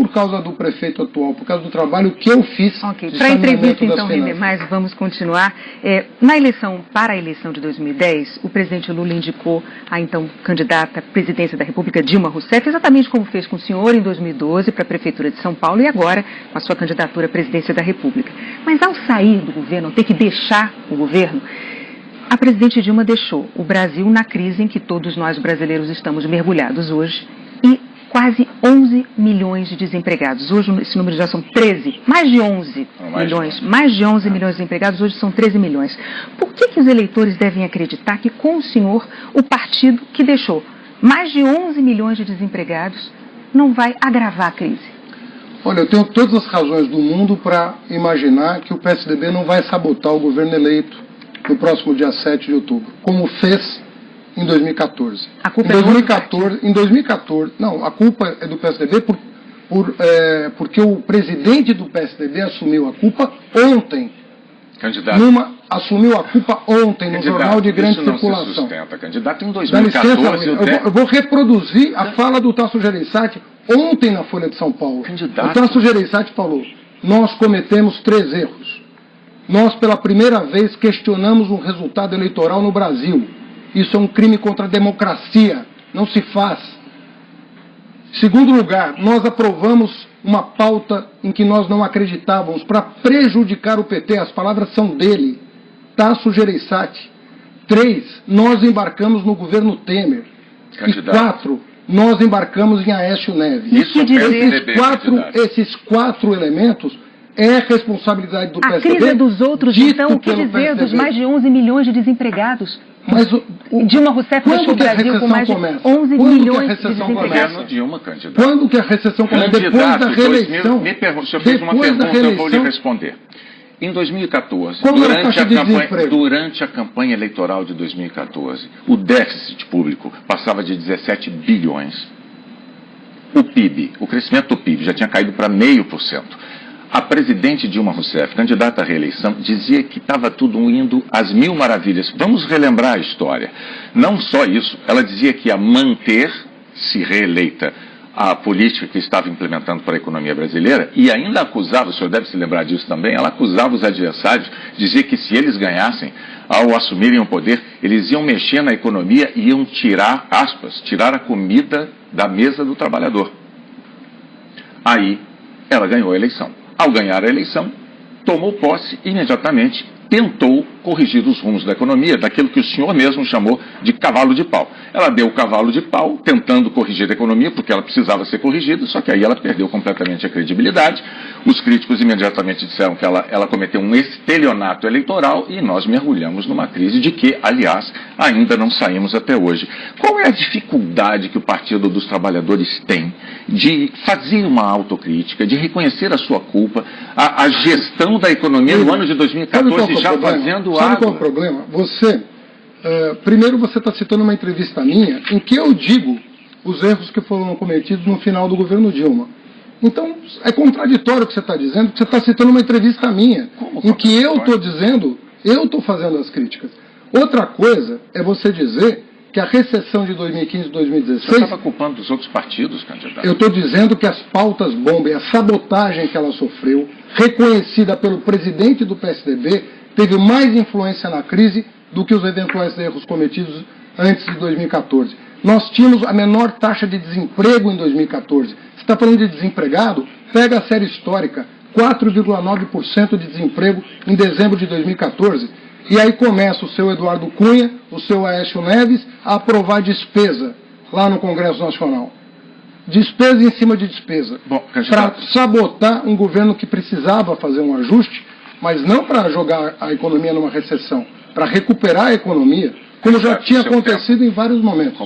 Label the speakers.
Speaker 1: por causa do prefeito atual, por causa do trabalho que eu fiz.
Speaker 2: Ok, para a entrevista então render mais, vamos continuar. Para a eleição de 2010, o presidente Lula indicou a então candidata à presidência da República, Dilma Rousseff, exatamente como fez com o senhor em 2012 para a Prefeitura de São Paulo e agora com a sua candidatura à presidência da República. Mas ao sair do governo, ao ter que deixar o governo, a presidente Dilma deixou o Brasil na crise em que todos nós brasileiros estamos mergulhados hoje e quase 11 milhões de desempregados. Hoje esse número já são 13, mais de 11 milhões. Mais de 11 milhões de desempregados, hoje são 13 milhões. Por que os eleitores devem acreditar que com o senhor, o partido que deixou mais de 11 milhões de desempregados não vai agravar a crise?
Speaker 1: Olha, eu tenho todas as razões do mundo para imaginar que o PSDB não vai sabotar o governo eleito no próximo dia 7 de outubro, como fez em 2014.
Speaker 2: A culpa
Speaker 1: em 2014, não, a culpa é do PSDB porque o presidente do PSDB assumiu a culpa ontem.
Speaker 3: Candidato.
Speaker 1: Assumiu a culpa ontem no jornal de grande circulação.
Speaker 3: Isso não se sustenta, candidato. Em 2014...
Speaker 1: eu vou reproduzir a fala do Tasso Gereissati ontem na Folha de São Paulo.
Speaker 3: Candidato.
Speaker 1: O Tasso Gereissati falou: nós cometemos 3 erros. Nós, pela primeira vez, questionamos um resultado eleitoral no Brasil. Isso é um crime contra a democracia. Não se faz. Segundo lugar, nós aprovamos uma pauta em que nós não acreditávamos para prejudicar o PT. As palavras são dele, Tasso Gereissati. 3, nós embarcamos no governo Temer.
Speaker 3: Candidato.
Speaker 1: E 4, nós embarcamos em Aécio Neves. Esses 4 elementos é responsabilidade do PSDB.
Speaker 2: A crise dos outros, então, o que dizer dos mais de 11 milhões de desempregados?
Speaker 1: Mas
Speaker 2: Dilma Rousseff deixou o Brasil com mais de 11 milhões de desempregados.
Speaker 3: Dilma, candidato.
Speaker 1: Quando que a recessão começa? Depois da reeleição.
Speaker 3: O senhor fez uma pergunta, eu vou lhe responder. Em 2014, durante a campanha eleitoral de 2014, o déficit público passava de 17 bilhões. O PIB, o crescimento do PIB já tinha caído para 0,5%. A presidente Dilma Rousseff, candidata à reeleição, dizia que estava tudo indo às mil maravilhas. Vamos relembrar a história. Não só isso, ela dizia que ia manter, se reeleita, a política que estava implementando para a economia brasileira e ainda acusava, o senhor deve se lembrar disso também, ela acusava os adversários, dizia que se eles ganhassem, ao assumirem o poder, eles iam mexer na economia e iam tirar, aspas, tirar a comida da mesa do trabalhador. Aí, ela ganhou a eleição. Ao ganhar a eleição, tomou posse e imediatamente tentou corrigir os rumos da economia, daquilo que o senhor mesmo chamou de cavalo de pau. Ela deu o cavalo de pau, tentando corrigir a economia, porque ela precisava ser corrigida, só que aí ela perdeu completamente a credibilidade. Os críticos imediatamente disseram que ela cometeu um estelionato eleitoral e nós mergulhamos numa crise de que, aliás, ainda não saímos até hoje. Qual é a dificuldade que o Partido dos Trabalhadores tem de fazer uma autocrítica, de reconhecer a sua culpa, a gestão da economia no ano de 2014 já fazendo água?
Speaker 1: Sabe qual é o problema? Primeiro você está citando uma entrevista minha em que eu digo os erros que foram cometidos no final do governo Dilma. Então, é contraditório o que você está dizendo, porque você está citando uma entrevista minha, em que eu estou dizendo, eu estou fazendo as críticas. Outra coisa é você dizer que a recessão de 2015 e 2016...
Speaker 3: Você estava culpando dos outros partidos, candidato?
Speaker 1: Eu estou dizendo que as pautas bomba e a sabotagem que ela sofreu, reconhecida pelo presidente do PSDB, teve mais influência na crise do que os eventuais erros cometidos antes de 2014. Nós tínhamos a menor taxa de desemprego em 2014. Você está falando de desempregado? Pega a série histórica, 4,9% de desemprego em dezembro de 2014. E aí começa o seu Eduardo Cunha, o seu Aécio Neves, a aprovar despesa lá no Congresso Nacional. Despesa em cima de despesa. Para sabotar um governo que precisava fazer um ajuste, mas não para jogar a economia numa recessão, para recuperar a economia, como já tinha acontecido em vários momentos.